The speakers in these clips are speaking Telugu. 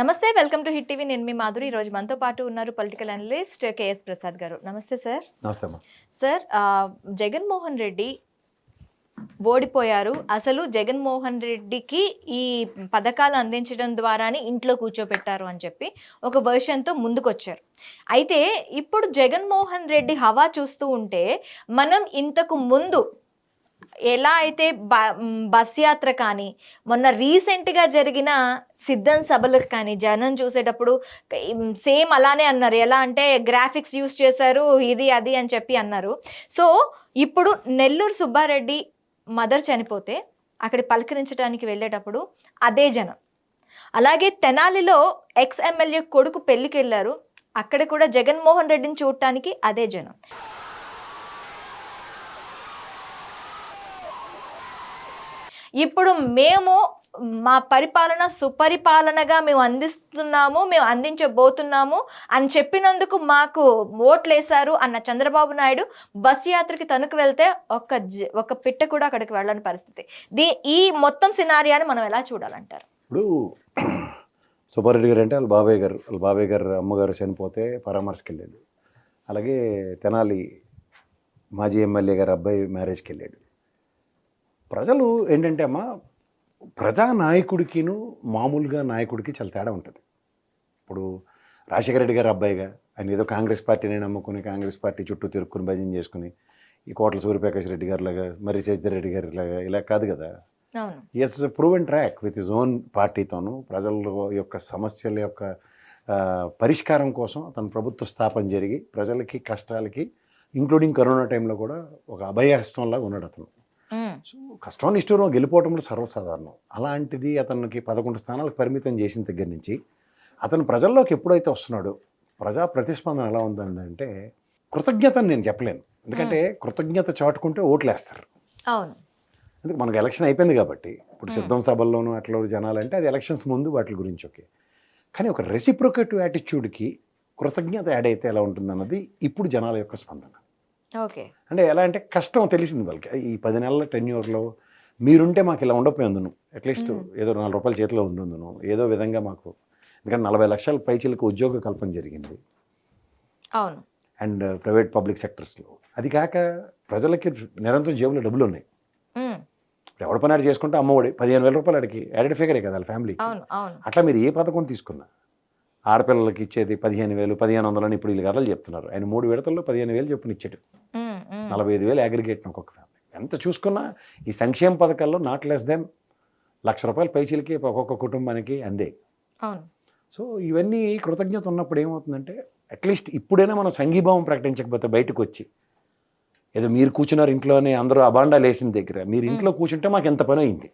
నమస్తే, వెల్కమ్ టు హిట్ టీవీ. నేను మీ మాధురి. ఈరోజు మనతో పాటు ఉన్నారు పొలిటికల్ అనలిస్ట్ కేఎస్ ప్రసాద్ గారు. నమస్తే సార్. నమస్తే అమ్మా. సార్, జగన్మోహన్ రెడ్డి ఓడిపోయారు. అసలు జగన్మోహన్ రెడ్డికి ఈ పథకాలు అందించడం ద్వారానే ఇంట్లో కూర్చోపెట్టారు అని చెప్పి ఒక వర్షన్తో ముందుకొచ్చారు. అయితే ఇప్పుడు జగన్మోహన్ రెడ్డి హవా చూస్తూ ఉంటే మనం ఇంతకు ముందు ఎలా అయితే బస్ యాత్ర కానీ, మొన్న రీసెంట్గా జరిగిన సిద్ధం సభలకు కానీ జనం చూసేటప్పుడు సేమ్ అలానే అన్నారు. ఎలా అంటే గ్రాఫిక్స్ యూస్ చేశారు, ఇది అది అని చెప్పి అన్నారు. సో ఇప్పుడు నెల్లూరు సుబ్బారెడ్డి మదర్ చనిపోతే అక్కడ పలకరించడానికి వెళ్ళేటప్పుడు అదే జనం. అలాగే తెనాలిలో ఎక్స్ ఎమ్మెల్యే కొడుకు పెళ్ళికి వెళ్ళారు, అక్కడ కూడా జగన్మోహన్ రెడ్డిని చూడటానికి అదే జనం. ఇప్పుడు మేము మా పరిపాలన సుపరిపాలనగా మేము అందిస్తున్నాము, మేము అందించబోతున్నాము అని చెప్పినందుకు మాకు ఓట్లేశారు అన్న చంద్రబాబు నాయుడు బస్ యాత్రకి తణుకు వెళ్తే ఒక పిట్ట కూడా అక్కడికి వెళ్ళని పరిస్థితి. ఈ మొత్తం సినారియాని మనం ఎలా చూడాలంటారు? ఇప్పుడు సుబ్బారెడ్డి గారు అంటే వాళ్ళ బాబాయ్ గారు అమ్మగారు చనిపోతే పరామర్శకి వెళ్ళాడు. అలాగే తెనాలి మాజీ ఎమ్మెల్యే గారు అబ్బాయి మ్యారేజ్కి వెళ్ళాడు. ప్రజలు ఏంటంటే అమ్మా, ప్రజానాయకుడికిను మామూలుగా నాయకుడికి చాలా తేడా ఉంటుంది. ఇప్పుడు రాజశేఖర రెడ్డి గారు అబ్బాయిగా ఆయన ఏదో కాంగ్రెస్ పార్టీని నమ్ముకుని కాంగ్రెస్ పార్టీ చుట్టూ తిరుక్కుని భజన చేసుకుని ఈ కోట్ల సూర్యప్రకాష్ రెడ్డి గారి లాగా, మరి శశిధర్ రెడ్డి గారి లాగా ఇలా కాదు కదా. As proven track with his own పార్టీతోనూ ప్రజల యొక్క సమస్యల యొక్క పరిష్కారం కోసం అతను ప్రభుత్వ స్థాపన జరిగి ప్రజలకి కష్టాలకి ఇంక్లూడింగ్ కరోనా టైంలో కూడా ఒక అభయహస్తంలాగా ఉన్నాడు అతను. సో కష్టం నిష్ఠూరం గెలిపోవటంలో సర్వసాధారణం. అలాంటిది అతనికి 11 స్థానాలకు పరిమితం చేసిన దగ్గర నుంచి అతను ప్రజల్లోకి ఎప్పుడైతే వస్తున్నాడో ప్రజా ప్రతిస్పందన ఎలా ఉందంటే కృతజ్ఞతని నేను చెప్పలేను. ఎందుకంటే కృతజ్ఞత చాటుకుంటే ఓట్లేస్తారు. అవును, ఎందుకు మనకు ఎలక్షన్ అయిపోయింది కాబట్టి. ఇప్పుడు సిద్ధం సభల్లోనూ అట్లా జనాలంటే అది ఎలక్షన్స్ ముందు వాటి గురించి ఓకే. కానీ ఒక రెసిప్రొకేటివ్ యాటిట్యూడ్కి కృతజ్ఞత యాడ్ అయితే ఎలా ఉంటుందన్నది ఇప్పుడు జనాల యొక్క స్పందన. ఓకే, అంటే ఎలా అంటే కష్టం తెలిసింది వాళ్ళకి. ఈ 10 నెలల టెన్యూర్లో మీరుంటే మాకు ఇలా ఉండకపోయిందును, అట్లీస్ట్ ఏదో 4 రూపాయల చేతిలో ఉండుందును, ఏదో విధంగా మాకు. ఎందుకంటే 40 లక్షల పైచీలకు ఉద్యోగ కల్పన జరిగింది. అవును, అండ్ ప్రైవేట్ పబ్లిక్ సెక్టర్స్లో. అది కాక ప్రజలకి నిరంతరం జేబులో డబ్బులు ఉన్నాయి. ఎవడ పని ఆడు చేసుకుంటే అమ్మఒడి 15,000 రూపాయలు ఆడికి యాడెడ్ ఫిగరే కదా వాళ్ళ ఫ్యామిలీకి. అట్లా మీరు ఏ పథకం తీసుకున్నా ఆడపిల్లలకి ఇచ్చేది 15,000, 1,500 అని ఇప్పుడు వీళ్ళు కథలు చెప్తున్నారు. ఆయన 3 విడతల్లో 15,000 చొప్పున ఇచ్చాడు. 45,000 అగ్రిగేట్ని ఒక్కొక్క ఫ్యామిలీ. ఎంత చూసుకున్నా ఈ సంక్షేమ పథకాల్లో నాట్ లెస్ దెన్ ₹1,00,000 పైచీలకి ఒక్కొక్క కుటుంబానికి అందే. సో ఇవన్నీ కృతజ్ఞత ఉన్నప్పుడు ఏమవుతుందంటే అట్లీస్ట్ ఇప్పుడైనా మనం సంఘీభావం ప్రకటించకపోతే బయటకు వచ్చి ఏదో మీరు కూర్చున్నారు ఇంట్లోనే అందరూ అబాండాలు వేసిన దగ్గర మీరు ఇంట్లో కూర్చుంటే మాకు ఎంత పని అయింది.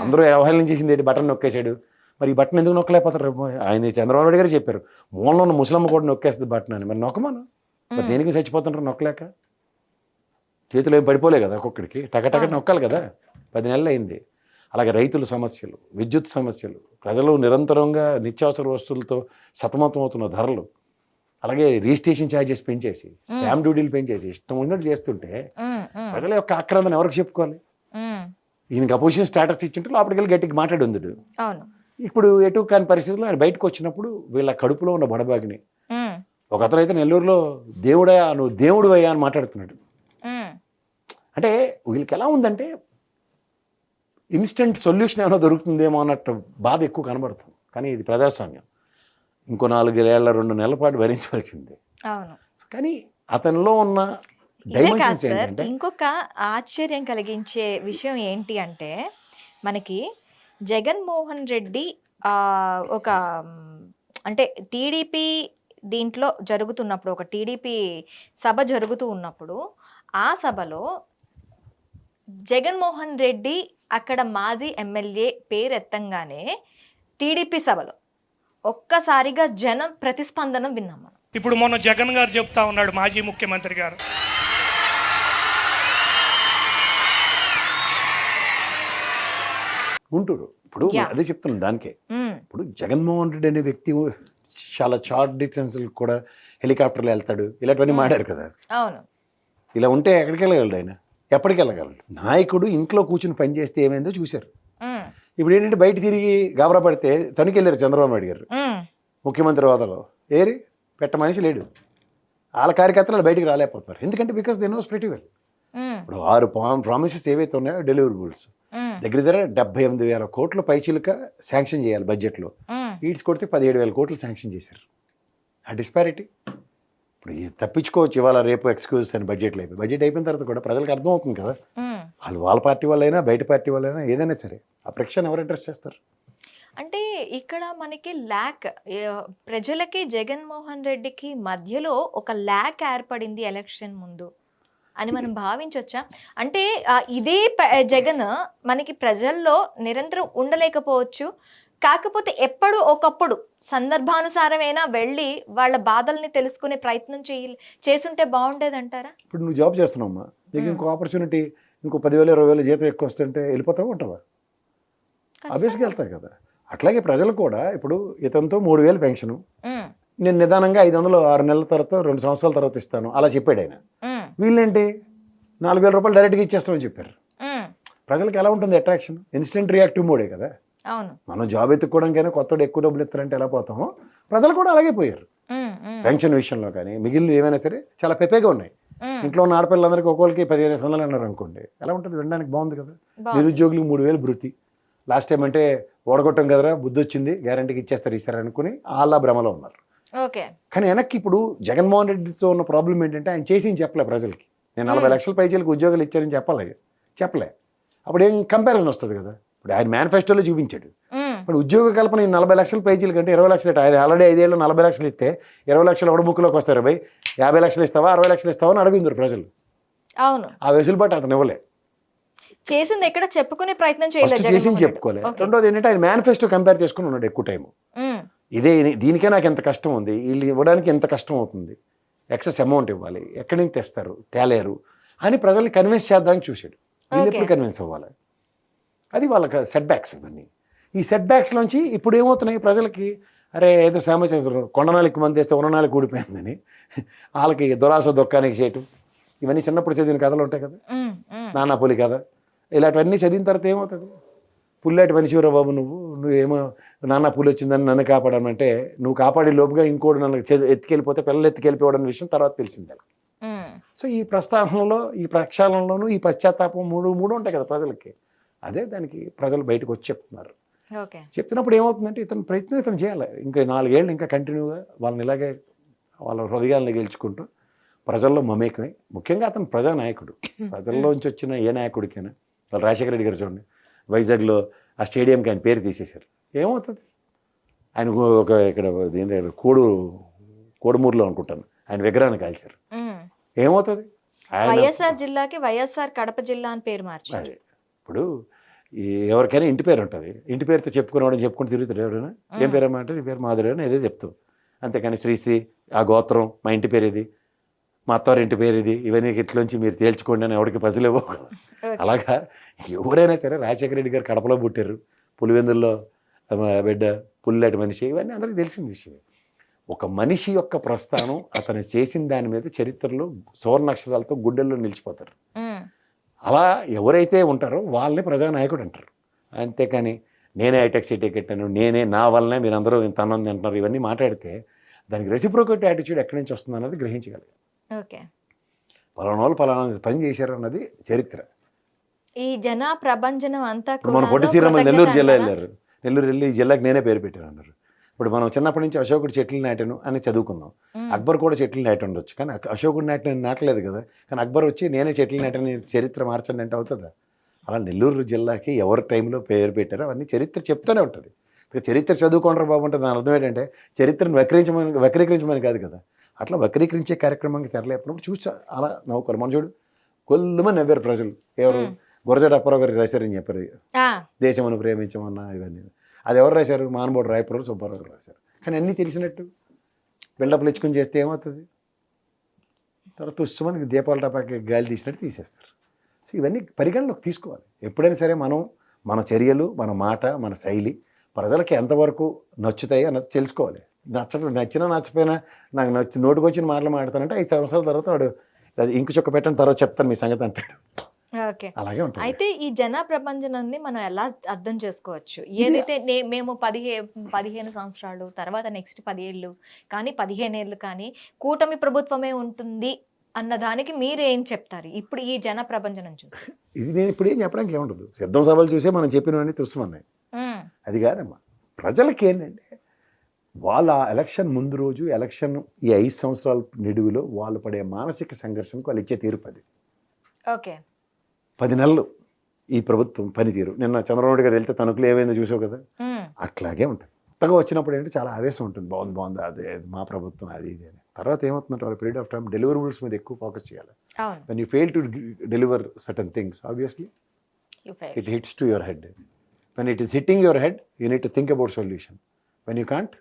అందరూ అవహేళన చేసింది ఏంటి, బటన్ నొక్కేసాడు. మరి ఈ బటన్ ఎందుకు నొక్కలేకపోతారు? ఆయన చంద్రబాబు నాయుడు గారు చెప్పారు మూలంలో ఉన్న ముసలమ్మ కూడా నొక్కేస్తుంది బటన్ అని. మరి నొక్కమను. మరి దేనికి చచ్చిపోతుంటారు నొక్కలేక? చేతులు ఏం పడిపోలే కదా ఒక్కొక్కడికి, టకటక నొక్కాలి కదా. 10 నెలలు అయింది. అలాగే రైతుల సమస్యలు, విద్యుత్ సమస్యలు, ప్రజలు నిరంతరంగా నిత్యావసర వస్తువులతో సతమతం అవుతున్న ధరలు, అలాగే రిజిస్ట్రేషన్ ఛార్జెస్ పెంచేసి, స్టాంప్ డ్యూటీలు పెంచేసి ఇష్టం ఉన్నట్టు చేస్తుంటే ప్రజల యొక్క ఆక్రందన ఎవరికి చెప్పుకోవాలి? ఈయనకి అపోజిషన్ స్టేటస్ ఇచ్చింటే లోపలికి వెళ్ళి గట్టిగా మాట్లాడి ఉంది. ఇప్పుడు ఎటు కాని పరిస్థితుల్లో ఆయన బయటకు వచ్చినప్పుడు వీళ్ళ కడుపులో ఉన్న బడబాగిని ఒక అతను అయితే నెల్లూరులో దేవుడయా నువ్వు దేవుడు అయ్యా అని మాట్లాడుతున్నాడు. అంటే వీళ్ళకి ఎలా ఉందంటే ఇన్స్టెంట్ సొల్యూషన్ ఏమైనా దొరుకుతుందేమో అన్నట్టు బాధ ఎక్కువ కనబడుతుంది. కానీ ఇది ప్రజాస్వామ్యం. ఇంకో 4 ఏళ్ళ 2 నెలల పాటు భరించవలసిందే. కానీ అతనిలో ఉన్న డైమెన్షన్స్ ఏంటంటే ఇంకొక ఆశ్చర్యం కలిగించే విషయం ఏంటి అంటే మనకి జగన్మోహన్ రెడ్డి ఒక అంటే టీడీపీ దీంట్లో జరుగుతున్నప్పుడు, ఒక టీడీపీ సభ జరుగుతూ ఉన్నప్పుడు ఆ సభలో జగన్మోహన్ రెడ్డి అక్కడ మాజీ ఎమ్మెల్యే పేరెత్తంగానే టీడీపీ సభలో ఒక్కసారిగా జనం ప్రతిస్పందన విన్నాం మనం. ఇప్పుడు మొన్న జగన్ గారు చెప్తా ఉన్నాడు, మాజీ ముఖ్యమంత్రి గారు, గుంటూరు. ఇప్పుడు అదే చెప్తున్నాను దానికే. ఇప్పుడు జగన్మోహన్ రెడ్డి అనే వ్యక్తి చాలా షార్ట్ డిస్టెన్స్ కూడా హెలికాప్టర్లో వెళ్తాడు, ఇలాంటివన్నీ మాడారు కదా. అవును, ఇలా ఉంటే ఎక్కడికి వెళ్ళగలడు ఆయన? ఎప్పటికి వెళ్ళగలడు? నాయకుడు ఇంట్లో కూర్చుని పనిచేస్తే ఏమైందో చూశారు. ఇప్పుడు ఏంటంటే బయట తిరిగి గాబరా పడితే తణుకు వెళ్ళారు చంద్రబాబు నాయుడు గారు ఉమ్, ముఖ్యమంత్రి హోదాలో. ఏరి పెట్ట మనిషి లేడు. వాళ్ళ కార్యకర్తలు బయటికి రాలేకపోతున్నారు. ఎందుకంటే because they knows pretty well. Um, ఇప్పుడు 6 ప్రామిసెస్ ఏవైతే ఉన్నాయో డెలివరబుల్స్ ఉమ్, దగ్గర 78,000 కోట్ల పైచీలుక శాంక్షన్ చేయాలి బడ్జెట్లో. ఉమ్, ఈడ్స్ కొడితే 17,000 కోట్లు శాంక్షన్ చేశారు. ఆ డిస్పారిటీ ఇప్పుడు తప్పించుకోవచ్చు ఇవాళ రేపు ఎక్స్క్యూజ్ అని బడ్జెట్లో బడ్జెట్ అయిపోయిన తర్వాత కూడా ప్రజలకు అర్థం అవుతుంది కదా. ఉమ్. వాళ్ళ పార్టీ వాళ్ళైనా బయట పార్టీ వాళ్ళైనా ఏదైనా సరే ఆ ప్రక్షణ ఎవరు అడ్రస్ చేస్తారు? అంటే ఇక్కడ మనకి ప్రజలకి జగన్మోహన్ రెడ్డికి మధ్యలో ఒక ల్యాక్ ఏర్పడింది ఎలక్షన్ ముందు అని మనం భావించవచ్చా? అంటే ఇదే జగన్ మనకి ప్రజల్లో నిరంతరం ఉండలేకపోవచ్చు, కాకపోతే ఎప్పుడు ఒకప్పుడు సందర్భానుసారమైనా వెళ్ళి వాళ్ళ బాధల్ని తెలుసుకునే ప్రయత్నం చేసుంటే బాగుండేది అంటారా? ఇప్పుడు నువ్వు జాబ్ చేస్తున్నావమ్మా, నీకు ఇంకో ఆపర్చునిటీ, ఇంకో 10,000 20,000 జీతం ఎక్కువ వస్తుంటే వెళ్ళిపోతావా ఉంటావా? అభ్యస్గా వెళ్తావు కదా. అట్లాగే ప్రజలు కూడా ఇప్పుడు ఇతనితో 3,000 పెన్షను, ఉమ్, నేను నిదానంగా 500 6 నెలల తర్వాత 2 సంవత్సరాల తర్వాత ఇస్తాను అలా చెప్పాడు ఆయన. ఉమ్, వీళ్ళేంటి 4,000 రూపాయలు డైరెక్ట్గా ఇచ్చేస్తామని చెప్పారు. ఉమ్, ప్రజలకు ఎలా ఉంటుంది అట్రాక్షన్? ఇన్స్టెంట్ రియాక్టివ్ మోడే కదా. అవును. మనం జాబ్ ఎత్తుక్కోవడానికైనా కొత్తడు ఎక్కువ డబ్బులు ఇస్తారంటే ఎలా పోతామో ప్రజలు కూడా అలాగే పోయారు. ఉమ్, ఉమ్, పెన్షన్ విషయంలో కానీ మిగిలిన ఏమైనా సరే చాలా పెప్పేగా ఉన్నాయి. ఉమ్, ఇంట్లో ఉన్న ఆడపిల్లలందరికీ ఒక్కొక్కరికి 15,000 అన్నారు అనుకోండి, ఎలా ఉంటుంది? వినడానికి బాగుంది కదా. బాగుంది. నిరుద్యోగులకు 3,000 భృతి. లాస్ట్ టైం అంటే ఓడగొట్టం కదరా, బుద్ధి వచ్చింది, గ్యారంటీకి ఇచ్చేస్తారు అనుకుని వాళ్ళ భ్రమలో ఉన్నారు. ఓకే. కానీ వెనక్కి ఇప్పుడు జగన్మోహన్ రెడ్డితో ఉన్న ప్రాబ్లం ఏంటంటే ఆయన చేసి చెప్పలే ప్రజలకి. నేను 40 లక్షల పైచీలకు ఉద్యోగాలు ఇచ్చారని చెప్పలే. అప్పుడు ఏం కంపారిజన్ వస్తుంది కదా. ఇప్పుడు ఆయన మేనిఫెస్టోలో చూపించాడు. ఉమ్, ఇప్పుడు ఉద్యోగ కల్పన 40 లక్షల పైచీల కంటే 20 లక్షలు. ఆయన ఆల్రెడీ 5 ఏళ్ళు 40 లక్షలు ఇస్తే 20 లక్షలు ఎవడ బుక్లోకి వస్తారు భయ్. 50 లక్షలు ఇస్తావా 60 లక్షలు ఇస్తావా అని అడుగుందరు ప్రజలు. అవును. ఆ వెసులుబాటు అతను ఇవ్వలే. చేసింది ఎక్కడ చెప్పుకునే ప్రయత్నం ఫస్ట్ చేయలేదు చేసింది జగన్మోహన్ రెడ్డి. చెప్పుకోలే. ఓకే. రెండోది ఏంటంటే ఆయన మేనిఫెస్టో కంపేర్ చేసుకుని ఉన్నాడు ఎక్కువ టైం. ఉమ్, దీనికే నాకు ఎంత కష్టం ఉంది, వీళ్ళు ఇవ్వడానికి ఎంత కష్టం అవుతుంది, ఎక్సెస్ అమౌంట్ ఇవ్వాలి, ఎక్కడి నుంచి తెస్తారు, తేలేరు అని ప్రజల్ని కన్విన్స్ చేద్దామని చూశాడు. వీళ్ళు ఎప్పుడు కన్విన్స్ అవ్వాలి? అది వాళ్ళకి సెట్ బ్యాక్స్. ఇవన్నీ ఈ సెట్ బ్యాక్స్లోంచి ఇప్పుడు ఏమవుతున్నాయి ప్రజలకి, అరే ఏదో శ్రమ చేస్తారు, కొండనాలికి మంది వేస్తే ఉన్ననాలికి ఊడిపోయిందని వాళ్ళకి దురాస దుఃఖానికి చేయటం. ఇవన్నీ చిన్నప్పుడు చదివిన కథలు ఉంటాయి కదా, ఉమ్, ఉమ్, నాన్న పులి కథ. ఇలాంటివన్నీ చదివిన తర్వాత ఏమవుతుంది? పుల్లాటి మనిషివరా బాబు నువ్వేమో నాన్న పులి వచ్చిందని నన్ను కాపాడమంటే నువ్వు కాపాడే లోపుగా ఇంకోటి నన్ను ఎత్తుకెళ్ళిపోతే పిల్లలు ఎత్తుకెళ్ళిపోవడం విషయం తర్వాత తెలిసింది. ఉమ్, సో ఈ ప్రస్థానంలో ఈ ప్రక్షాళనలోనూ ఈ పశ్చాత్తాపం మూడు ఉంటాయి కదా ప్రజలకి. అదే దానికి ప్రజలు బయటకు వచ్చి చెప్తున్నారు. ఓకే. చెప్తున్నప్పుడు ఏమవుతుందంటే ఇతను ప్రయత్నం ఇతను చేయాలి. ఇంకా 4 ఏళ్ళు ఇంకా కంటిన్యూగా వాళ్ళని ఇలాగే వాళ్ళ హృదయాలను గెలుచుకుంటూ ప్రజల్లో మమేకమై, ముఖ్యంగా అతను ప్రజానాయకుడు. ప్రజల్లోంచి వచ్చిన ఏ నాయకుడికైనా, వాళ్ళు రాజశేఖర రెడ్డి గారు చూడండి, వైజాగ్లో ఆ స్టేడియంకి ఆయన పేరు తీసేశారు. ఏమవుతుంది? ఆయన ఇక్కడ కోడుమూరులో అనుకుంటాను ఆయన విగ్రహాన్ని కాల్చారు. ఉమ్. ఏమవుతుంది? వైఎస్ఆర్ జిల్లాకి వైఎస్ఆర్ కడప జిల్లా అని పేరు మార్చారు. ఇప్పుడు ఎవరికైనా ఇంటి పేరు ఉంటుంది, ఇంటి పేరుతో చెప్పుకునేవాడని చెప్పుకుని తిరుగుతాడు. ఎవరైనా ఏం పేరమ్మా అంటే నీ పేరు మాధురి అని ఏదో చెప్తావు, అంతేకాని శ్రీశ్రీ ఆ గోత్రం మా ఇంటి పేరు ఇది, మా అత్తవారి ఇంటి పేరు ఇది, ఇవన్నీ ఇట్లోంచి మీరు తేల్చుకోండి అని ఎవరికి పజిల్ ఇవ్వవు. అలాగా ఎవరైనా సరే రాజశేఖర రెడ్డి గారు కడపలో పుట్టారు, పులివెందుల్లో బిడ్డ, పుల్లాటి మనిషి, ఇవన్నీ అందరికీ తెలిసిన విషయమే. ఒక మనిషి యొక్క ప్రస్థానం అతను చేసిన దాని మీద చరిత్రలో సువర్ణాక్షరాలతో గుండెల్లో నిలిచిపోతారు. అలా ఎవరైతే ఉంటారో వాళ్ళని ప్రజానాయకుడు అంటారు. అంతేకాని నేనే హైటెక్ సిటీ కట్టాను, నేనే నా వల్లనే మీరందరూ ఇంత అన్నం తింటున్నారు, ఇవన్నీ మాట్లాడితే దానికి రెసిప్రోకేట్ యాటిట్యూడ్ ఎక్కడి నుంచి వస్తుంది అన్నది గ్రహించగలిగారు. ఓకే. పలానా వాళ్ళు పలానా పని చేశారు అన్నది చరిత్ర. ఈ జన ప్రభంజనం అంతా మన పొట్టి శ్రీరాములు నెల్లూరు జిల్లా వెళ్ళారు. నెల్లూరు వెళ్ళి ఈ జిల్లాకి నేనే పేరు పెట్టాను అన్నారు. ఇప్పుడు మనం చిన్నప్పటి నుంచి అశోకుడు చెట్లు నాటాను అని చదువుకుందాం. అక్బర్ కూడా చెట్లు నాటి ఉండొచ్చు, కానీ అశోకుడు నాటలేదు కదా. కానీ అక్బర్ వచ్చి నేనే చెట్లు నాటని చరిత్ర మార్చండి అంటే అవుతుందా? అలా నెల్లూరు జిల్లాకి ఎవరి టైంలో పేరు పెట్టారో అవన్నీ చరిత్ర చెప్తూనే ఉంటుంది. చరిత్ర చదువుకోండి బాబు అంటే దాని అర్థం ఏంటంటే చరిత్రను వక్రీకరించమని కాదు కదా. అట్లా వక్రీకరించే కార్యక్రమానికి తెరలేపినప్పుడు చూసి అలా నవ్వుకోవాలి. మన చూడు కొల్లుమని నవ్వారు ప్రజలు. ఎవరు? గురజాడ అప్పారావు గారు రాశారని చెప్పారు, దేశమును ప్రేమించమన్నా ఇవన్నీ. అది ఎవరు రాశారు? మానబోడు రాయపురం సుబ్బారావు గారు రాశారు. కానీ అన్నీ తెలిసినట్టు బిల్డప్లు ఇచ్చుకుని చేస్తే ఏమవుతుంది? తర్వాత తుస్సుమని దీపాల టపాకి గాలి తీసినట్టు తీసేస్తారు. సో ఇవన్నీ పరిగణలోకి తీసుకోవాలి. ఎప్పుడైనా సరే మనం మన చర్యలు, మన మాట, మన శైలి ప్రజలకి ఎంతవరకు నచ్చుతాయి అన్నది తెలుసుకోవాలి. నచ్చినా నచ్చపోయినా నాకు నోటికి వచ్చిన మాటలు మాట్లాడతానంటే 5 సంవత్సరాల తర్వాత వాడు అది ఇంకు చుక్క పెట్టిన తర్వాత చెప్తాను మీ సంగతి అంటాడు. ఓకే. అలాగే ఉంటుంది. అయితే ఈ జన ప్రభంజనాన్ని మనం ఎలా అర్థం చేసుకోవచ్చు? ఏదైతే మేము 15 సంవత్సరాలు, తర్వాత నెక్స్ట్ 10 ఏళ్ళు కానీ 15 ఏళ్ళు కానీ కూటమి ప్రభుత్వమే ఉంటుంది అన్న దానికి మీరేం చెప్తారు ఇప్పుడు ఈ జన ప్రభంజనం చూసి? ఇది నేను ఇప్పుడు ఏం చెప్పడానికి ఏముండదు, సిద్ధం సభలు చూసే మనం చెప్పినవన్నీ తుస్తుమన్నాయి. అది కాదమ్మా, ప్రజలకి ఏంటంటే వాళ్ళ ఎలక్షన్ ముందు రోజు ఎలక్షన్ ఈ 5 సంవత్సరాల నిడుగులో వాళ్ళు పడే మానసిక సంఘర్షణకు వాళ్ళు ఇచ్చే తీర్పు అది. ఓకే. 10 నెలలు ఈ ప్రభుత్వం పనితీరు, నిన్న చంద్రబాబు నాయుడు గారు వెళ్తే తణుకులు ఏమైందో చూసావు కదా, అట్లాగే ఉంటుంది. కొత్తగా వచ్చినప్పుడు ఏంటంటే చాలా ఆవేశం ఉంటుంది, బాగుంది అదే మా ప్రభుత్వం అది ఇది అని. తర్వాత ఏమవుతుందంటే వాళ్ళ పీరియడ్ ఆఫ్ టైం డెలివరబుల్స్ మీద ఎక్కువ ఫోకస్ చేయాలి. When you fail to deliver certain things obviously it hits to your head. When it is hitting your head you need to think about solution. When you can't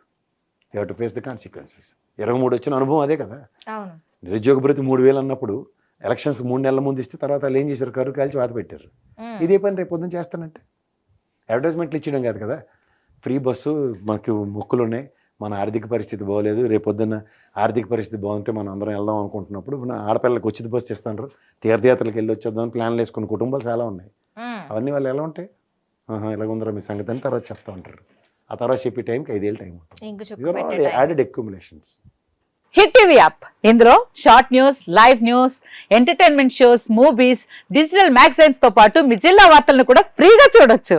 you have to face the consequences. 23 వచ్చిన అనుభవం అదే కదా. నిరుద్యోగ భృతి 3,000 అన్నప్పుడు ఎలక్షన్స్ 3 నెలల ముందు ఇస్తే తర్వాత వాళ్ళు ఏం చేశారు, కరువు కాల్చి వాత పెట్టారు. ఇదే పని రేపు పొద్దున చేస్తానంటే అడ్వర్టైజ్మెంట్లు ఇచ్చడం కాదు కదా. ఫ్రీ బస్సు, మనకి మొక్కులు ఉన్నాయి, మన ఆర్థిక పరిస్థితి బాగోలేదు, రేపు పొద్దున్న ఆర్థిక పరిస్థితి బాగుంటే మనం అందరం వెళ్దాం అనుకుంటున్నప్పుడు మన ఆడపిల్లలకు ఉచిత బస్సు ఇస్తాను, తీర్థయాత్రలకు వెళ్ళి వచ్చేద్దాం అని ప్లాన్లు వేసుకున్న కుటుంబాలు చాలా ఉన్నాయి. అవన్నీ వాళ్ళు ఎలా ఉంటాయి, ఇలాగుందరో మీ సంగతి అని తర్వాత చెప్తా ఉంటారు. ఆ తర్వాత చెప్పే టైంకి 5 ఏళ్ళు టైం ఉంటుంది. యాడెడ్ అక్యుములేషన్స్. హిట్ టీవీ యాప్, ఇందులో short news, live news, entertainment shows, movies, digital magazines తో పాటు మీ జిల్లా వార్తలను కూడా ఫ్రీగా చూడొచ్చు.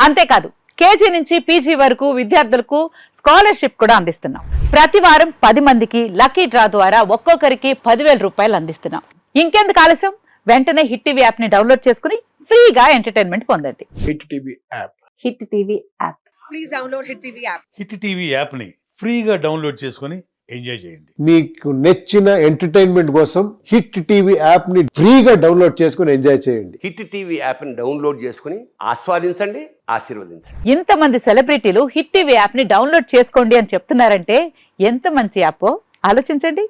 అంతేకాదు కేజీ నుంచి పీజీ వరకు విద్యార్థులకు స్కాలర్షిప్ కూడా అందిస్తున్నాం. ప్రతి వారం 10 మందికి లక్కీ డ్రా ద్వారా ఒక్కొక్కరికి 10,000 రూపాయలు అందిస్తున్నాం. ఇంకెందుకు ఆలస్యం, వెంటనే హిట్ టీవీ యాప్ ని డౌన్లోడ్ చేసుకుని ఫ్రీగా ఎంటర్టైన్మెంట్ పొందండి. Hit TV app. Hit TV app. Please download hit TV app. Hit TV యాప్ని ఫ్రీగా డౌన్లోడ్ చేసుకొని ఎంజాయ్ చేయండి. మీకు నచ్చిన ఎంటర్టైన్మెంట్ కోసం హిట్ టీవీ యాప్ ని ఫ్రీగా డౌన్లోడ్ చేసుకుని ఎంజాయ్ చేయండి. హిట్ టీవీ యాప్ని డౌన్లోడ్ చేసుకుని ఆస్వాదించండి, ఆశీర్వదించండి. ఇంతమంది సెలబ్రిటీలు హిట్ టీవీ యాప్ ని డౌన్లోడ్ చేసుకోండి అని చెప్తున్నారంటే ఎంత మంచి యాప్ ఆలోచించండి.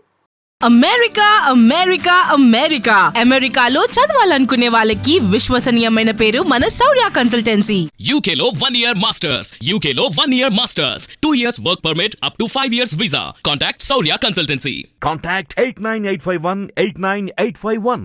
అమెరికా అమెరికా అమెరికా అమెరికాలో చదవాలనుకునే వాళ్ళకి విశ్వసనీయమైన పేరు మన శౌర్య కన్సల్టెన్సీ. UK లో 1 year masters. UK లో 1 year masters. 2 years work permit up to 5 years visa. Contact Saurya Consultancy. Contact 89851 89851.